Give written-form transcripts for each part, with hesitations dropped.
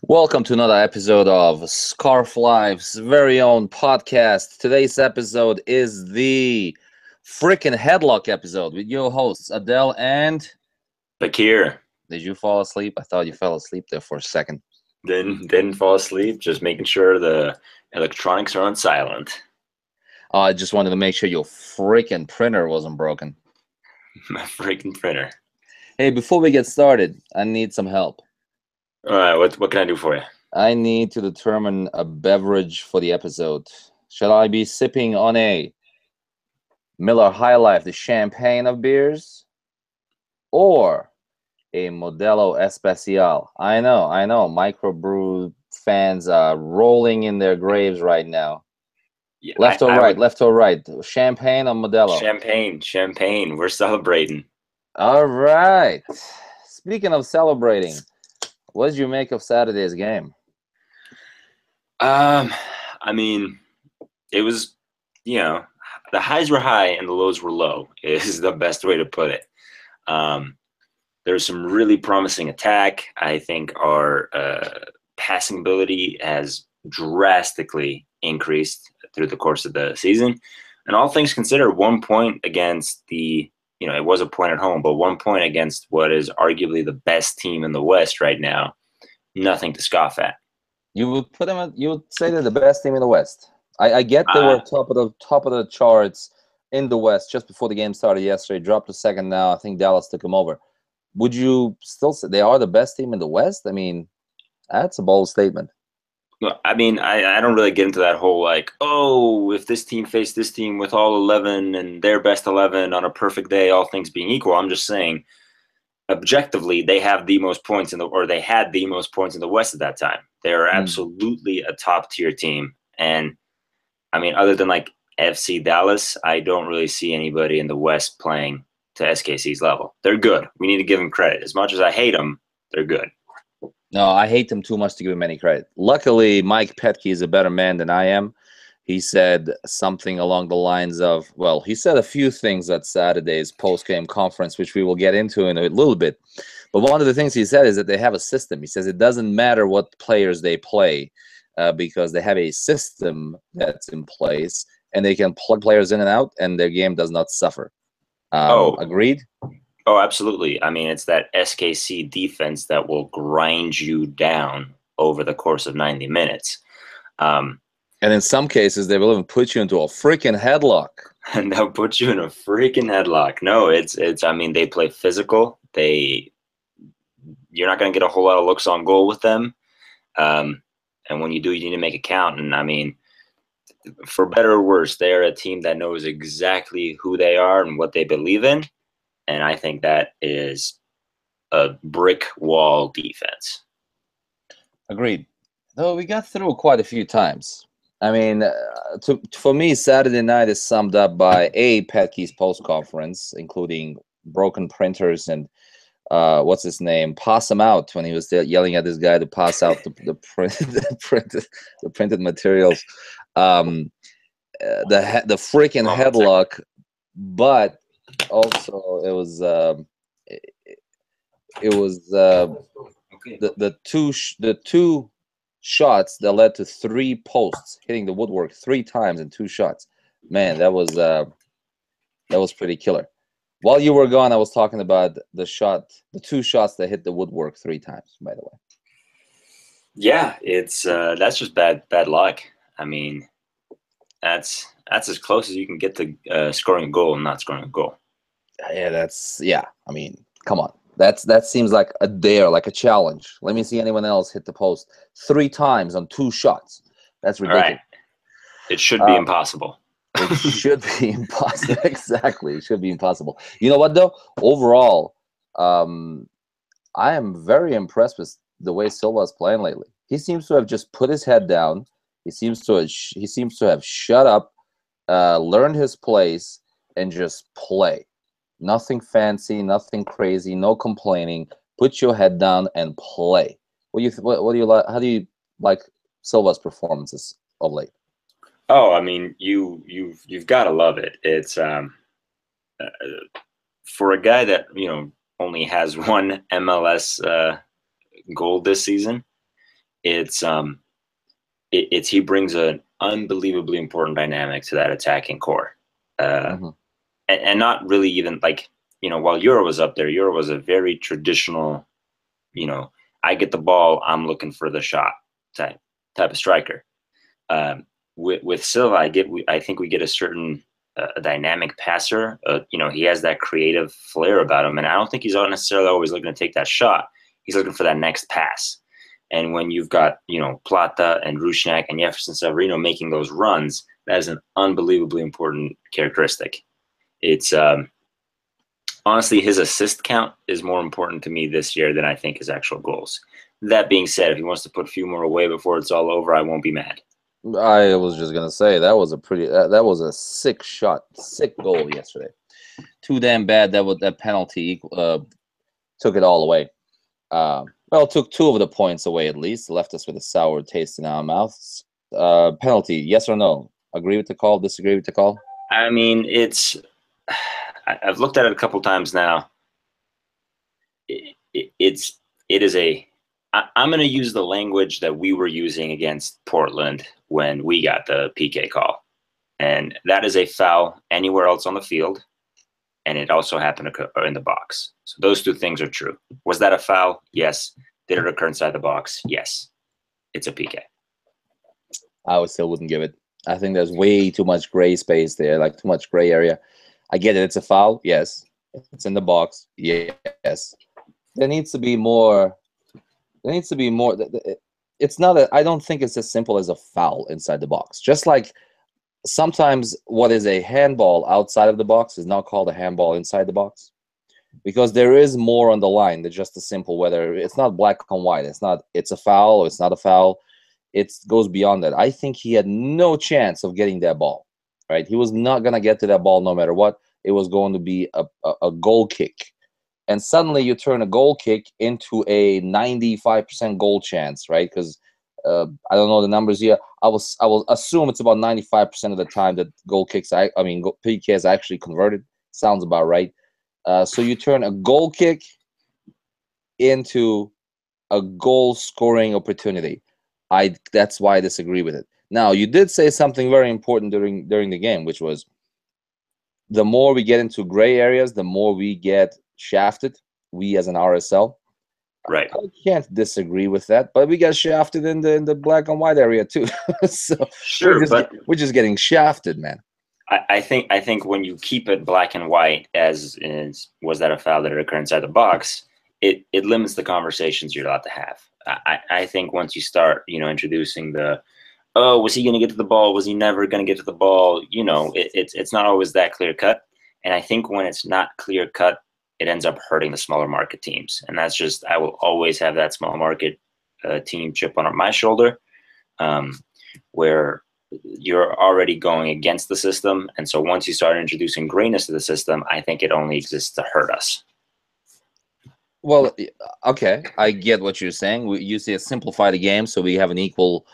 Welcome to another episode of ScarfLife's very own podcast. Today's episode is the freaking headlock episode with your hosts Adele and. Bakir. Did you fall asleep? I thought you fell asleep there for a second. Didn't fall asleep, just making sure the electronics are on silent. I just wanted to make sure your freaking printer wasn't broken. My freaking printer. Hey, before we get started, I need some help. All right, what can I do for you? I need to determine a beverage for the episode. Shall I be sipping on a Miller High Life, the champagne of beers, or a Modelo Especial? I know, microbrew fans are rolling in their graves right now. Yeah, Left or right? Champagne or Modelo? Champagne. We're celebrating. All right. Speaking of celebrating, what did you make of Saturday's game? I mean, it was, the highs were high and the lows were low, is the best way to put it. There's some really promising attack. I think our passing ability has drastically increased through the course of the season. And all things considered, 1 point against it was a point at home, but 1 point against what is arguably the best team in the West right now, nothing to scoff at. You would put them. You would say they're the best team in the West. I get they were top of the charts in the West just before the game started yesterday. Dropped to second now. I think Dallas took them over. Would you still say they are the best team in the West? I mean, that's a bold statement. I mean, I don't really get into that whole if this team faced this team with all 11 and their best 11 on a perfect day, all things being equal. I'm just saying, objectively, they have the most points they had the most points in the West at that time. They are absolutely a top tier team. And I mean, other than like FC Dallas, I don't really see anybody in the West playing to SKC's level. They're good. We need to give them credit. As much as I hate them, they're good. No, I hate them too much to give him any credit. Luckily, Mike Petke is a better man than I am. He said something along the lines of, well, he said a few things at Saturday's post-game conference, which we will get into in a little bit. But one of the things he said is that they have a system. He says it doesn't matter what players they play because they have a system that's in place, and they can plug players in and out, and their game does not suffer. Agreed? Oh, absolutely. I mean, it's that SKC defense that will grind you down over the course of 90 minutes. And in some cases, they will even put you into a freaking headlock. And they'll put you in a freaking headlock. No, I mean, they play physical. You're not going to get a whole lot of looks on goal with them. And when you do, you need to make it count. And I mean, for better or worse, they are a team that knows exactly who they are and what they believe in. And I think that is a brick wall defense. Agreed. Though we got through quite a few times. I mean, for me, Saturday night is summed up by Petke's post conference, including broken printers and what's his name, pass him out when he was there yelling at this guy to pass out the printed materials, the freaking headlock, but also it was the two shots that led to 3 posts hitting the woodwork 3 times in 2 shots. Man, that was pretty killer. While you were gone, I was talking about the 2 shots that hit the woodwork 3 times, by the way. Yeah, it's that's just bad luck. I mean, that's as close as you can get to scoring a goal and not scoring a goal. Yeah, I mean, come on. That seems like a dare, like a challenge. Let me see anyone else hit the post 3 times on 2 shots. That's ridiculous. Right. It should be impossible. It should be impossible. Exactly. It should be impossible. You know what, though? Overall, I am very impressed with the way Silva is playing lately. He seems to have just put his head down. He seems to have shut up, learned his place, and just play. Nothing fancy, nothing crazy, no complaining. Put your head down and play. What do you like? How do you like Silva's performances of late? Oh, I mean, you've got to love it. It's for a guy that only has one MLS goal this season. it's he brings an unbelievably important dynamic to that attacking core, and not really even like, while Euro was up there, Euro was a very traditional, I get the ball, I'm looking for the shot type of striker. With Silva, I think we get a certain a dynamic passer. He has that creative flair about him, and I don't think he's not necessarily always looking to take that shot. He's looking for that next pass. And when you've got Plata and Rusnak and Jefferson Severino making those runs, that is an unbelievably important characteristic. It's honestly, his assist count is more important to me this year than I think his actual goals. That being said, if he wants to put a few more away before it's all over, I won't be mad. I was just gonna say that was a pretty that was a sick shot, sick goal yesterday. Too damn bad that penalty took it all away. Well, took 2 of the points away at least, left us with a sour taste in our mouths. Penalty, yes or no? Agree with the call? Disagree with the call? I mean, I've looked at it a couple times now. I'm going to use the language that we were using against Portland when we got the PK call. And that is a foul anywhere else on the field. And it also happened in the box. So those 2 things are true. Was that a foul? Yes. Did it occur inside the box? Yes. It's a PK. I still wouldn't give it. I think there's way too much gray space there, like too much gray area. I get it. It's a foul. Yes. It's in the box. Yes. There needs to be more. It's not I don't think it's as simple as a foul inside the box. Just like sometimes what is a handball outside of the box is not called a handball inside the box, because there is more on the line than just a simple whether. It's not black and white. It's a foul or it's not a foul. It goes beyond that. I think he had no chance of getting that ball, right? He was not going to get to that ball no matter what. It was going to be a goal kick. And suddenly you turn a goal kick into a 95% goal chance, right? Because I don't know the numbers here. I will assume it's about 95% of the time that goal kicks, PKs actually converted. Sounds about right. So you turn a goal kick into a goal scoring opportunity. That's why I disagree with it. Now, you did say something very important during the game, which was the more we get into gray areas, the more we get shafted. We as an RSL, right? I can't disagree with that, but we got shafted in the black and white area too. So sure, we're just getting shafted, man. I think when you keep it black and white, as was that a foul that occurred inside the box, it limits the conversations you're allowed to have. I think once you start, introducing was he going to get to the ball? Was he never going to get to the ball? It's not always that clear cut. And I think when it's not clear cut, it ends up hurting the smaller market teams. And that's just, I will always have that small market team chip on my shoulder, where you're already going against the system. And so once you start introducing grayness to the system, I think it only exists to hurt us. Well, okay, I get what you're saying. You say simplify the game so we have an equal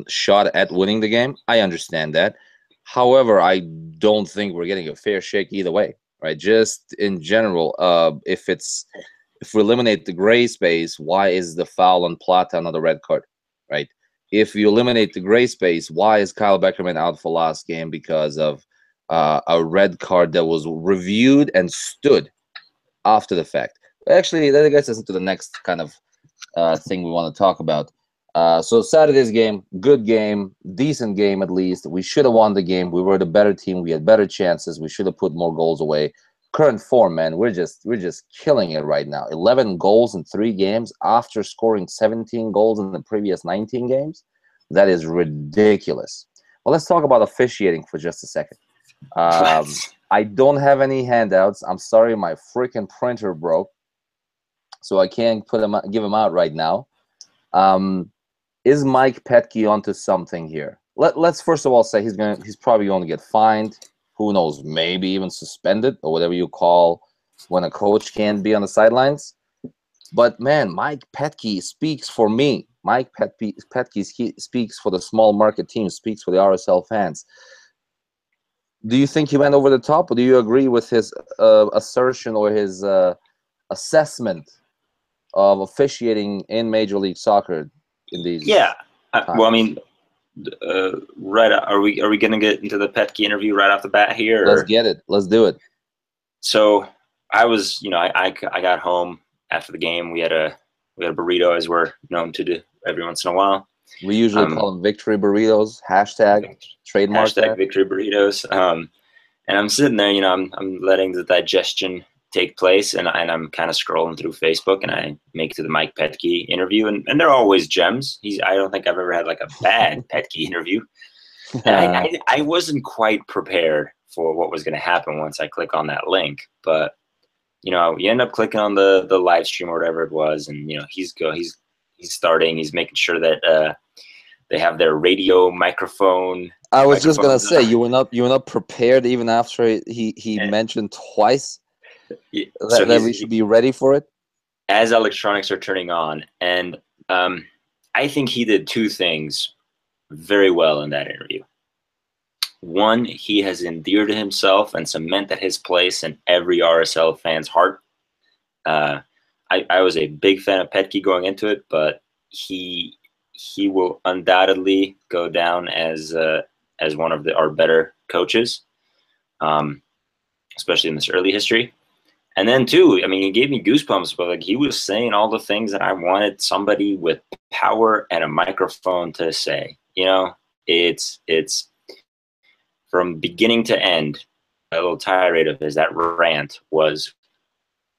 shot at winning the game. I understand that. However, I don't think we're getting a fair shake either way, right? Just in general, if we eliminate the gray space, why is the foul on Plata not a red card, right? If you eliminate the gray space, why is Kyle Beckerman out for last game because of a red card that was reviewed and stood after the fact? Actually, that gets us into the next kind of thing we want to talk about. So Saturday's game, good game, decent game at least. We should have won the game. We were the better team. We had better chances. We should have put more goals away. Current form, man, we're just killing it right now. 11 goals in 3 games after scoring 17 goals in the previous 19 games. That is ridiculous. Well, let's talk about officiating for just a second. I don't have any handouts. I'm sorry, my freaking printer broke, so I can't give them out right now. Is Mike Petke onto something here? Let's first of all say he's probably going to get fined. Who knows? Maybe even suspended or whatever you call when a coach can't be on the sidelines. But man, Mike Petke speaks for me. Mike Petke speaks for the small market team. Speaks for the RSL fans. Do you think he went over the top, or do you agree with his assertion or his assessment of officiating in Major League Soccer? in these Yeah. Well, I times? mean, right. Are we going to get into the Petke interview right off the bat here? Let's Or? get it. Let's do it. So I was, I got home after the game. We had a burrito, as we're known to do every once in a while. We usually call them victory burritos. Hashtag trademark Hashtag that. victory burritos. And I'm sitting there, I'm letting the digestion take place, and I'm kind of scrolling through Facebook, and I make it to the Mike Petke interview, and they're always gems. I don't think I've ever had like a bad Petke interview. And I wasn't quite prepared for what was going to happen once I click on that link, but you end up clicking on the live stream or whatever it was, and he's starting, he's making sure that they have their radio microphone. I was just gonna say you were not prepared even after he mentioned twice that we should be ready for it. As electronics are turning on, and I think he did two things very well in that interview. One, he has endeared himself and cemented his place in every RSL fan's heart. I was a big fan of Petke going into it, but he will undoubtedly go down as one of our better coaches, especially in this early history. And then two, I mean, he gave me goosebumps, but like he was saying all the things that I wanted somebody with power and a microphone to say. It's from beginning to end. A little tirade of his, that rant was,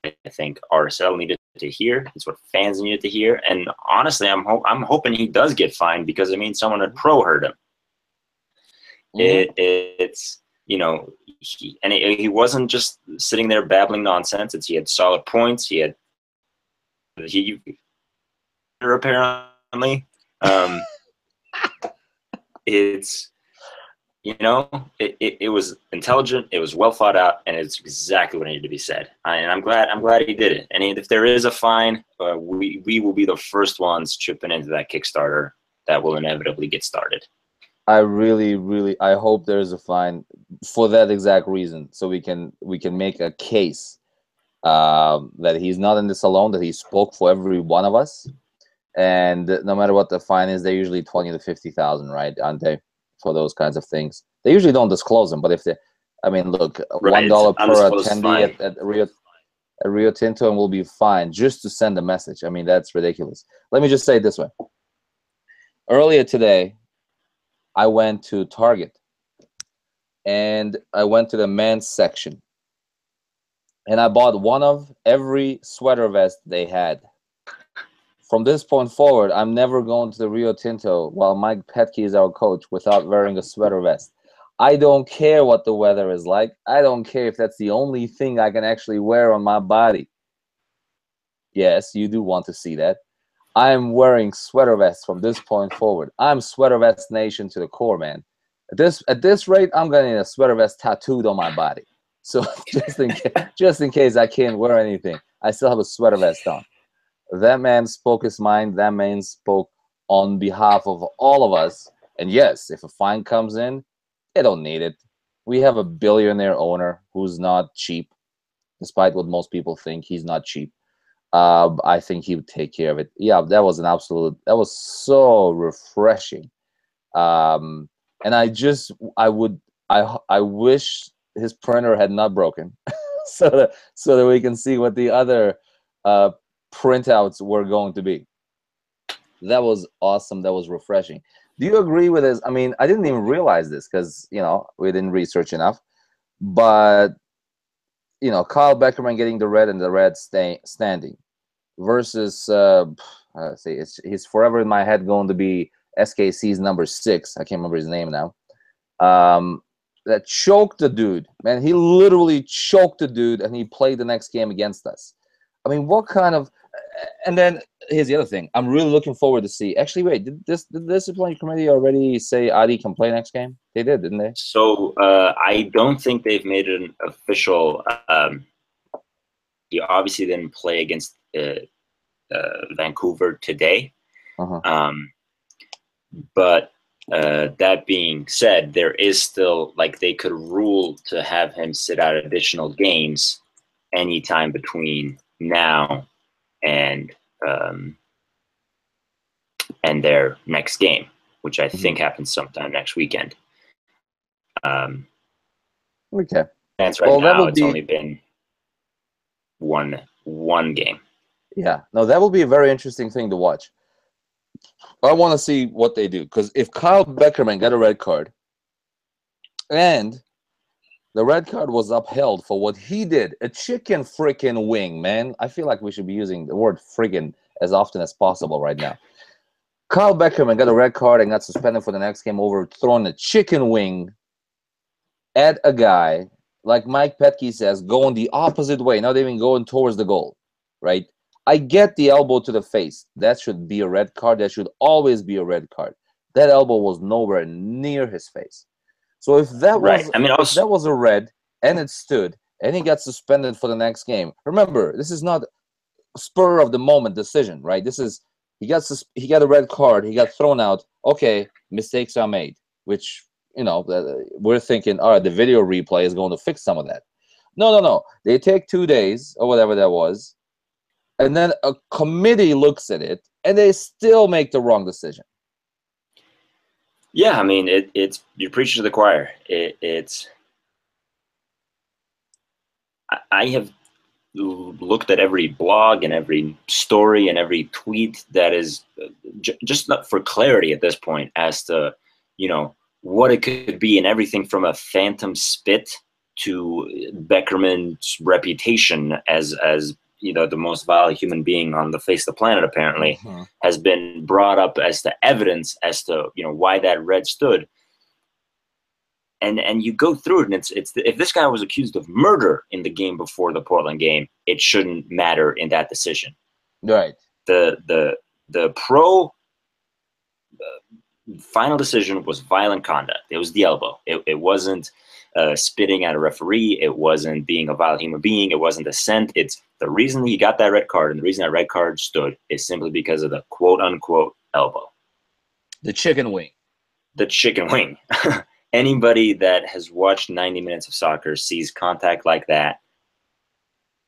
I think, RSL needed to hear. It's what fans needed to hear. And honestly, I'm hoping he does get fined, because I mean, someone at Pro heard him. It's he wasn't just sitting there babbling nonsense. He had solid points. He apparently. It was intelligent, it was well thought out, and it's exactly what needed to be said. And I'm glad he did it. And if there is a fine, we will be the first ones chipping into that Kickstarter that will inevitably get started. I really, really, I hope there's a fine for that exact reason, so we can make a case that he's not in this alone, that he spoke for every one of us, and no matter what the fine is, they're usually 20 to 50,000, right? Aren't they? For those kinds of things, they usually don't disclose them. But if they, I mean, look, right, $1 per attendee fine. at Rio Tinto, and we'll be fine just to send a message. I mean, that's ridiculous. Let me just say it this way. Earlier today, I went to Target, and I went to the men's section, and I bought one of every sweater vest they had. From this point forward, I'm never going to the Rio Tinto while Mike Petke is our coach without wearing a sweater vest. I don't care what the weather is like. I don't care if that's the only thing I can actually wear on my body. Yes, you do want to see that. I'm wearing sweater vests from this point forward. I'm sweater vest nation to the core, man. At this rate, I'm getting a sweater vest tattooed on my body. So just in case I can't wear anything, I still have a sweater vest on. That man spoke his mind. That man spoke on behalf of all of us. And yes, if a fine comes in, they don't need it. We have a billionaire owner who's not cheap, despite what most people think. He's not cheap. I think he would take care of it. Yeah, that was so refreshing. And I wish his printer had not broken, so that we can see what the other printouts were going to be. That was awesome. That was refreshing. Do you agree with this? I mean, I didn't even realize this because we didn't research enough. But Kyle Beckerman getting the red and the red standing versus he's forever in my head going to be SKC's number 6. I can't remember his name now. That choked the dude, man. He literally choked the dude, and he played the next game against us. I mean, what kind of? And then here's the other thing. I'm really looking forward to see. Actually, wait, did the disciplinary committee already say Adi can play next game? They did, didn't they? So I don't think they've made it an official. He obviously didn't play against Vancouver today. But that being said, there is still, like, they could rule to have him sit out additional games anytime between now and and their next game, which I think happens sometime next weekend. Okay. And right now, it's only been one game. Yeah. No, that will be a very interesting thing to watch. I want to see what they do, because if Kyle Beckerman got a red card and the red card was upheld for what he did, a chicken freaking wing, man. I feel like we should be using the word friggin' as often as possible right now. Kyle Beckerman got a red card and got suspended for the next game over throwing a chicken wing at a guy, like Mike Petke says, going the opposite way, not even going towards the goal, right? I get the elbow to the face. That should be a red card. That should always be a red card. That elbow was nowhere near his face. So if that was, if that was a red and it stood and he got suspended for the next game, remember, this is not spur of the moment decision, right? This is he got a red card, he got thrown out. Okay, mistakes are made, which, you know, we're thinking, all right, the video replay is going to fix some of that. No. They take 2 days or whatever that was, and then a committee looks at it, and they still make the wrong decision. Yeah, I mean, it's you're preaching to the choir. I have looked at every blog and every story and every tweet that is just not for clarity at this point as to, you know, what it could be, and everything from a phantom spit to Beckerman's reputation as you know, the most vile human being on the face of the planet, apparently, has been brought up as the evidence as to, you know, why that red stood. And you go through it, and it's if this guy was accused of murder in the game before the Portland game, it shouldn't matter in that decision. Right. The pro final decision was violent conduct. It was the elbow. It wasn't spitting at a referee. It wasn't being a vile human being. It wasn't dissent. It's the reason he got that red card, and the reason that red card stood is simply because of the quote-unquote elbow. The chicken wing. The chicken wing. Anybody that has watched 90 minutes of soccer sees contact like that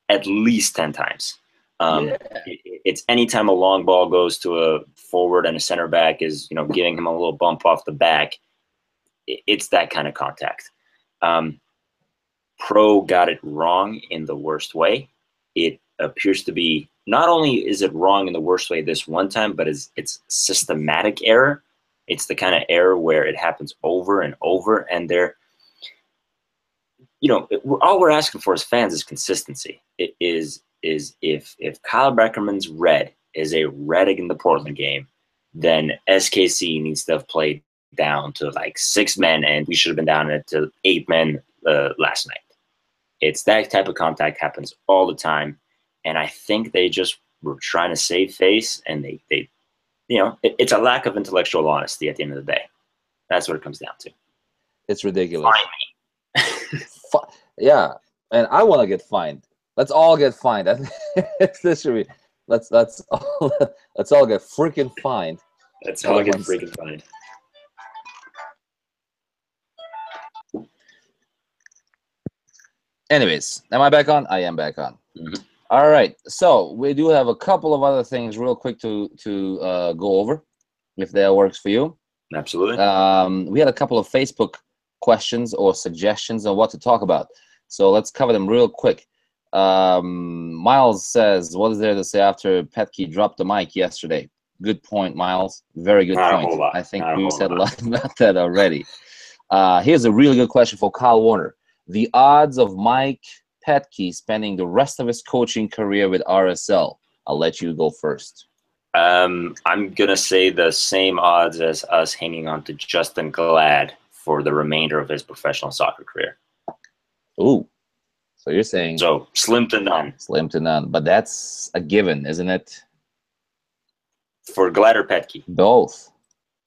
at least 10 times. It's anytime a long ball goes to a forward and a center back is, you know, giving him a little bump off the back. It's that kind of contact. Pro got it wrong in the worst way. It appears to be, not only is it wrong in the worst way this one time, but it's systematic error. It's the kind of error where it happens over and over, and they're, you know, all we're asking for as fans is consistency. It is if Kyle Beckerman's red is a red in the Portland game, then SKC needs to have played down to like 6 men, and we should have been down to 8 men last night. It's that type of contact happens all the time, and I think they just were trying to save face, and they you know, it's a lack of intellectual honesty at the end of the day. That's what it comes down to. It's ridiculous. Fine me. Yeah, and I want to get fined. Let's all get fined. This should be. Let's all get freaking fined. Let's all get freaking fined. Anyways, am I back on? I am back on. Mm-hmm. All right, so we do have a couple of other things real quick to go over, if that works for you. Absolutely. We had a couple of Facebook questions or suggestions on what to talk about, so let's cover them real quick. Miles says, what is there to say after Petke dropped the mic yesterday? Good point, Miles. Very good point. I think we said a lot about that already. Here's a really good question for Kyle Warner. The odds of Mike Petke spending the rest of his coaching career with RSL. I'll let you go first. I'm going to say the same odds as us hanging on to Justin Glad for the remainder of his professional soccer career. Ooh. So you're saying... So, slim to none. Slim to none. But that's a given, isn't it? For Glad or Petke? Both.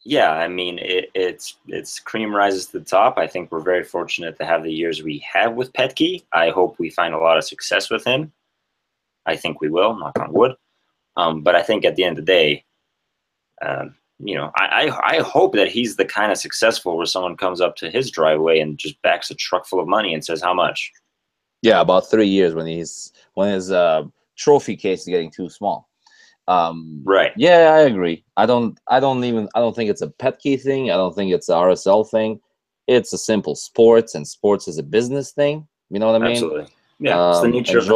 Yeah, I mean, it's cream rises to the top. I think we're very fortunate to have the years we have with Petke. I hope we find a lot of success with him. I think we will, knock on wood. But I think at the end of the day, you know, I hope that he's the kind of successful where someone comes up to his driveway and just backs a truck full of money and says, how much? Yeah, about 3 years when his trophy case is getting too small. Right. Yeah, I agree. I don't think it's a pet key thing. I don't think it's a RSL thing. It's a simple sports, and sports is a business thing. You know what I mean? Absolutely. Yeah. It's the nature of the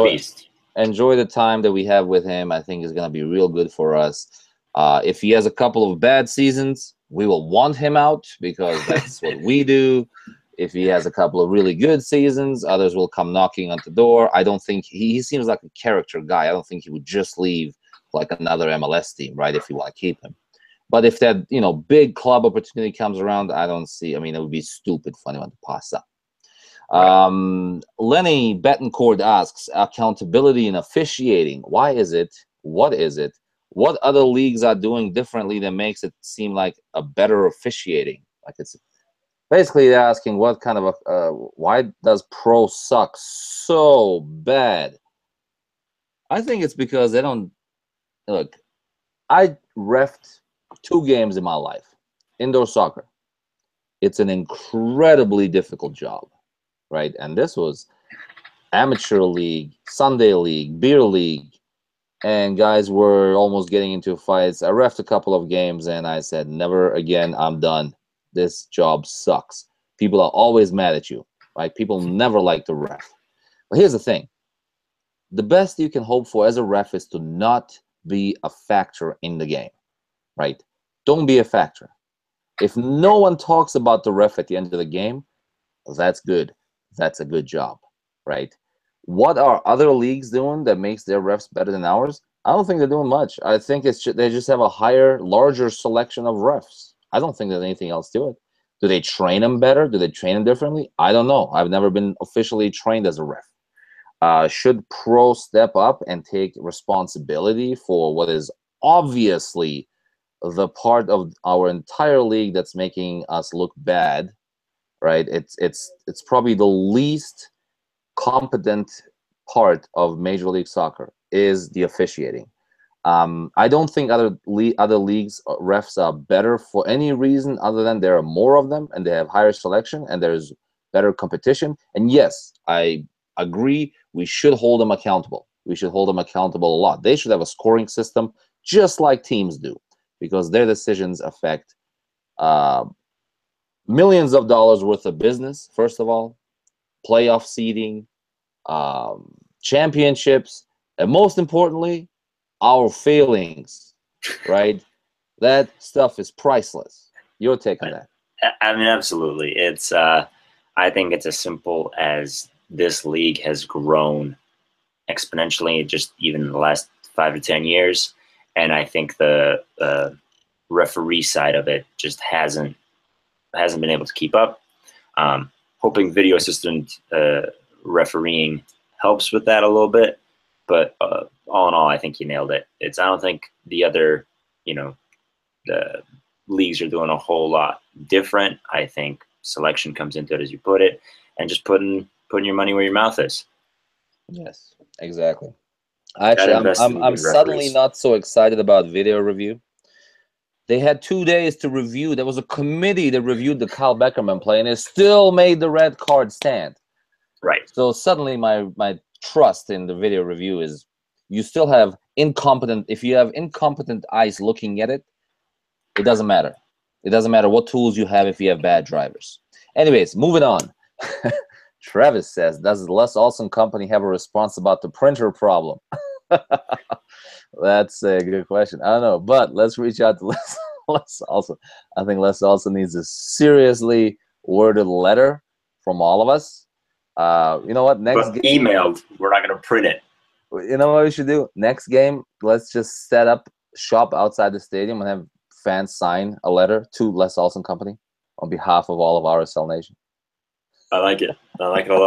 Enjoy beast. the time that we have with him. I think is going to be real good for us. If he has a couple of bad seasons, we will want him out because that's what we do. If he has a couple of really good seasons, others will come knocking on the door. I don't think he seems like a character guy. I don't think he would just leave like another MLS team, right? If you want to keep him. But if that, big club opportunity comes around, I don't see. I mean, it would be stupid for anyone to pass up. Right. Lenny Betancourt asks, accountability in officiating. Why is it? What is it? What other leagues are doing differently that makes it seem like a better officiating? Like it's basically they're asking what kind of why does pro suck so bad? I think it's because they don't look. I refed 2 games in my life, indoor soccer. It's an incredibly difficult job, right? And this was amateur league, Sunday league, beer league, and guys were almost getting into fights. I refed a couple of games and I said, never again, I'm done. This job sucks. People are always mad at you, right? People never like to ref. But here's the thing. The best you can hope for as a ref is to not be a factor in the game, right? Don't be a factor. If no one talks about the ref at the end of the game, that's good. That's a good job, right? What are other leagues doing that makes their refs better than ours? I don't think they're doing much. I think they just have a larger selection of refs. I don't think there's anything else to it. Do they train them better? Do they train them differently? I don't know. I've never been officially trained as a ref. Should pro step up and take responsibility for what is obviously the part of our entire league that's making us look bad, right? It's probably the least competent part of Major League Soccer is the officiating. I don't think other leagues refs are better for any reason other than there are more of them and they have higher selection and there's better competition. And yes, I agree. We should hold them accountable. We should hold them accountable a lot. They should have a scoring system just like teams do because their decisions affect millions of dollars worth of business. First of all, playoff seeding, championships, and most importantly, our feelings, right? That stuff is priceless. Your take on that? I mean, absolutely. It's I think it's as simple as this league has grown exponentially just even in the last 5 to 10 years. And I think the referee side of it just hasn't been able to keep up. Hoping video assistant refereeing helps with that a little bit. But all in all, I think you nailed it. I don't think the other, the leagues are doing a whole lot different. I think selection comes into it, as you put it, and just putting your money where your mouth is. Yes, exactly. Gotta Actually, invest in I'm good suddenly referees. not so excited about video review. They had 2 days to review. There was a committee that reviewed the Kyle Beckerman play, and it still made the red card stand. Right. So suddenly, my trust in the video review is you still have incompetent. If you have incompetent eyes looking at it, it doesn't matter. It doesn't matter what tools you have if you have bad drivers. Anyways, moving on. Travis says, does the Les Olson company have a response about the printer problem? That's a good question. I don't know, but let's reach out to Les Olson. I think Les Olson needs a seriously worded letter from all of us. You know what? Next But game, emailed, we're not going to print it. you know what we should do? Next game, let's just set up shop outside the stadium and have fans sign a letter to Les Olson Company on behalf of all of RSL Nation. I like it. I like it a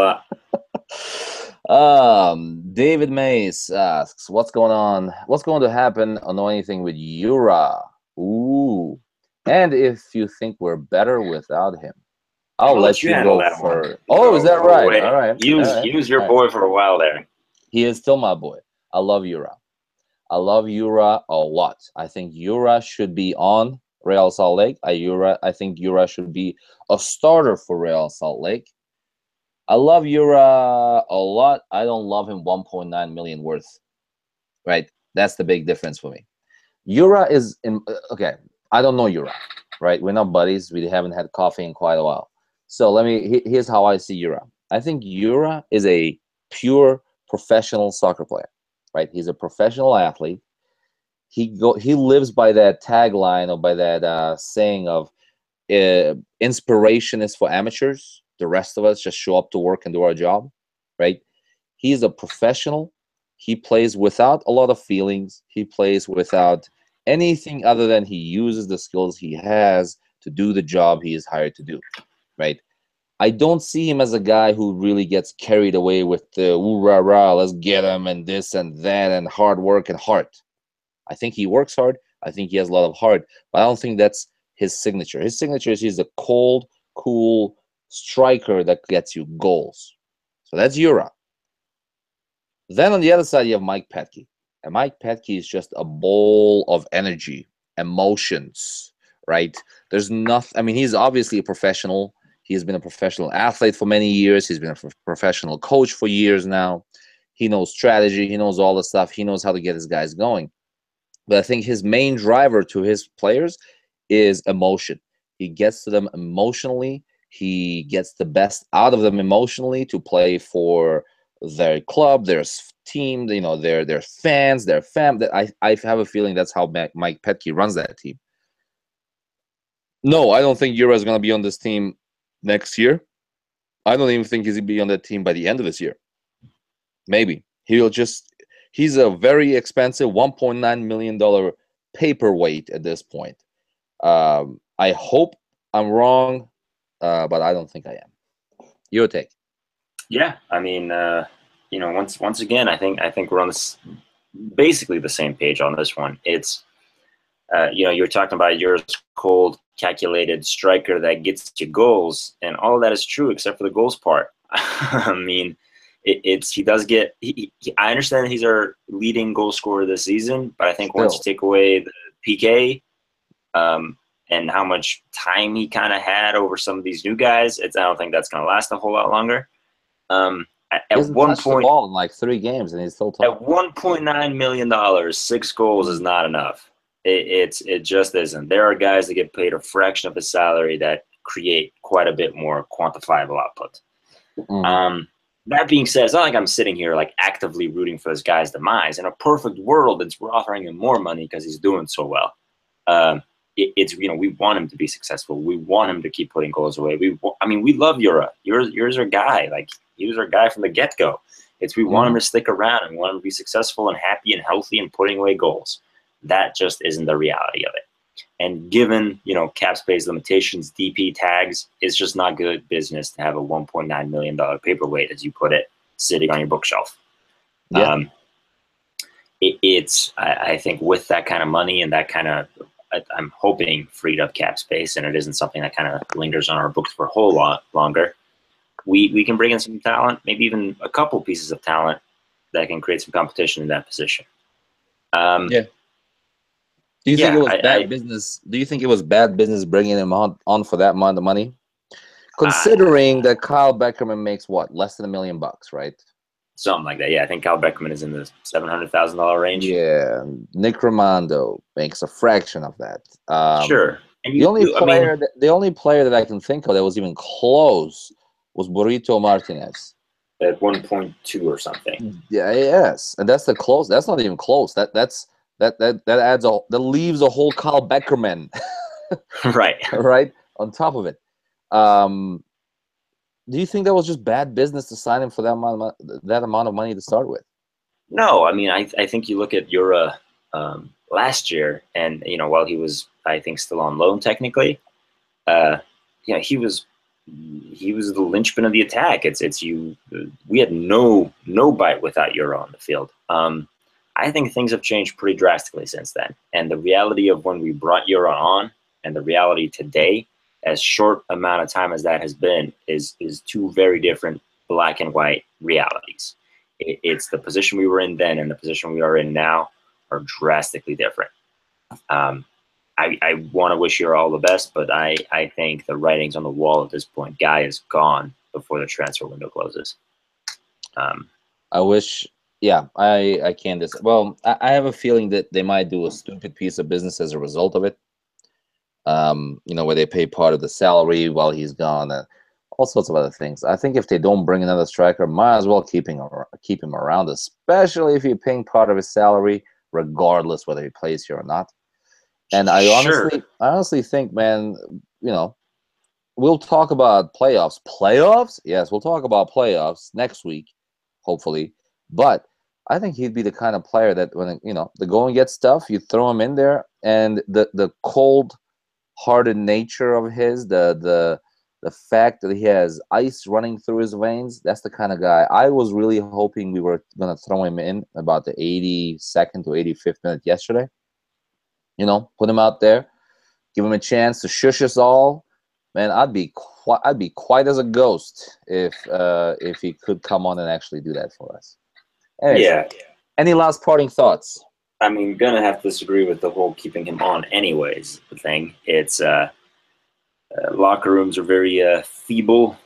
lot. David Mays asks, what's going on? What's going to happen or know anything with Yura? Ooh. And if you think we're better without him. I'll let you handle go that one. first. Oh, is that right? Wait. All right. He was your boy for a while there. He is still my boy. I love Yura. I love Yura a lot. I think Yura should be on Real Salt Lake. I think Yura should be a starter for Real Salt Lake. I love Yura a lot. I don't love him 1.9 million worth. Right? That's the big difference for me. Jura is in. Okay, I don't know Jura, right? We're not buddies. We haven't had coffee in quite a while. So here's how I see Jura. I think Jura is a pure professional soccer player, right? He's a professional athlete. He lives by that tagline or by that saying of inspiration is for amateurs. The rest of us just show up to work and do our job, right? He's a professional. He plays without a lot of feelings. He plays without anything other than he uses the skills he has to do the job he is hired to do, right? I don't see him as a guy who really gets carried away with the ooh rah rah, let's get him and this and that and hard work and heart. I think he works hard. I think he has a lot of heart, but I don't think that's his signature. His signature is he's a cold, cool striker that gets you goals. So that's Jura. Then on the other side, you have Mike Petke. And Mike Petke is just a bowl of energy, emotions, right? There's nothing, I mean, he's obviously a professional. He's been a professional athlete for many years. He's been a professional coach for years now. He knows strategy. He knows all the stuff. He knows how to get his guys going. But I think his main driver to his players is emotion. He gets to them emotionally. He gets the best out of them emotionally to play for their club, their team, you know, their fans, their fam. I have a feeling that's how Mike Petke runs that team. No, I don't think Jura is going to be on this team next year. I don't even think he's going to be on that team by the end of this year. Maybe. He's a very expensive $1.9 million paperweight at this point. I hope I'm wrong, but I don't think I am. Your take? Yeah, I mean, you know, once again, I think we're on this basically the same page on this one. It's you know, you're talking about your cold, calculated striker that gets you goals, and all of that is true except for the goals part. I mean, he does get. I understand that he's our leading goal scorer this season, but I think once you take away the PK, and how much time he kind of had over some of these new guys, I don't think that's going to last a whole lot longer. At one point, the ball in like 3 games, and he's still top. At $1.9 million, 6 goals is not enough. It just isn't. There are guys that get paid a fraction of his salary that create quite a bit more quantifiable output. That being said, it's not like I'm sitting here like actively rooting for this guy's demise. In a perfect world, we're offering him more money because he's doing so well. It's, you know, we want him to be successful. We want him to keep putting goals away. I mean, we love Jura. Jura's our guy. Like, he was our guy from the get-go. We want him to stick around and we want him to be successful and happy and healthy and putting away goals. That just isn't the reality of it. And given, you know, cap space limitations, DP tags, it's just not good business to have a $1.9 million paperweight, as you put it, sitting on your bookshelf. Yeah. I think with that kind of money and that kind of, I'm hoping, freed up cap space, and it isn't something that kind of lingers on our books for a whole lot longer, we can bring in some talent, maybe even a couple pieces of talent that can create some competition in that position. Yeah. Do you think it was bad business? Do you think it was bad business bringing him on for that amount of money? Considering that Kyle Beckerman makes what, less than $1 million, right? Something like that. Yeah, I think Kyle Beckerman is in the $700,000 range. Yeah, Nick Rimando makes a fraction of that. Sure. And the only player that I can think of that was even close was Burrito Martinez at 1.2 or something. Yeah, yes, and that's the close. That's not even close. That leaves a whole Kyle Beckerman, right on top of it. Do you think that was just bad business to sign him for that amount of money to start with? No, I mean, I think you look at Jura last year, and you know, while he was, I think, still on loan technically, he was the linchpin of the attack. We had no bite without Jura on the field. I think things have changed pretty drastically since then, and the reality of when we brought Jura on and the reality today, as short amount of time as that has been, is 2 very different black and white realities. It's the position we were in then and the position we are in now are drastically different. I want to wish you all the best, but I think the writing's on the wall at this point. Guy is gone before the transfer window closes. I wish Yeah, I can't well, I have a feeling that they might do a stupid piece of business as a result of it. Where they pay part of the salary while he's gone, and all sorts of other things. I think if they don't bring another striker, might as well keep him around, especially if you're paying part of his salary, regardless whether he plays here or not. And I Sure. honestly think, man, we'll talk about playoffs. Playoffs? Yes, we'll talk about playoffs next week, hopefully. But I think he'd be the kind of player that when the going gets tough, you throw him in there, and the cold-hearted nature of his, the fact that he has ice running through his veins, that's the kind of guy. I was really hoping we were gonna throw him in about the 82nd to 85th minute yesterday. Put him out there, give him a chance to shush us all. Man, I'd be quite as a ghost if he could come on and actually do that for us. Anyways, Yeah. any last parting thoughts? I mean, gonna have to disagree with the whole keeping him on anyways thing. It's locker rooms are very feeble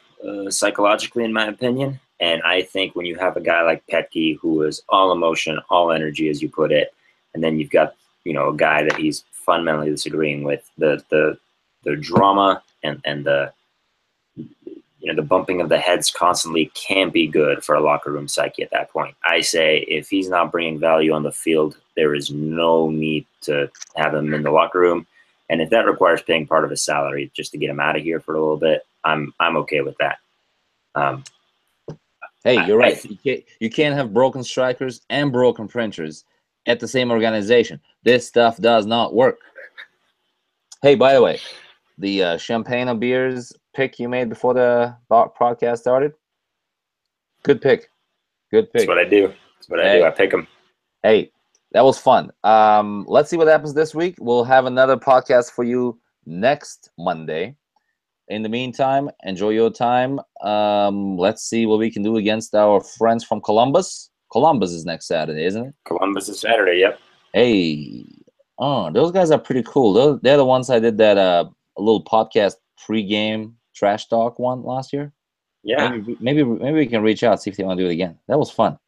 psychologically, in my opinion. And I think when you have a guy like Petke, who is all emotion, all energy, as you put it, and then you've got a guy that he's fundamentally disagreeing with, the drama and the the bumping of the heads constantly can't be good for a locker room psyche at that point. I say if he's not bringing value on the field, there is no need to have him in the locker room. And if that requires paying part of his salary just to get him out of here for a little bit, I'm okay with that. Hey, you're right. You can't have broken strikers and broken printers at the same organization. This stuff does not work. Hey, by the way, the champagne of beers pick you made before the podcast started, good pick. Good pick. That's what I do. I pick them. Hey, that was fun. Let's see what happens this week. We'll have another podcast for you next Monday. In the meantime, enjoy your time. Let's see what we can do against our friends from Columbus. Columbus is next Saturday, isn't it? Columbus is Saturday, yep. Hey, those guys are pretty cool. They're the ones I did that a little podcast pre-game trash talk one last year. Yeah. Maybe we can reach out, see if they want to do it again. That was fun.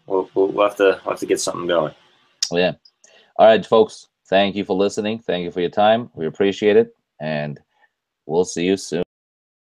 We'll have to get something going. Yeah. All right, folks. Thank you for listening. Thank you for your time. We appreciate it, and we'll see you soon.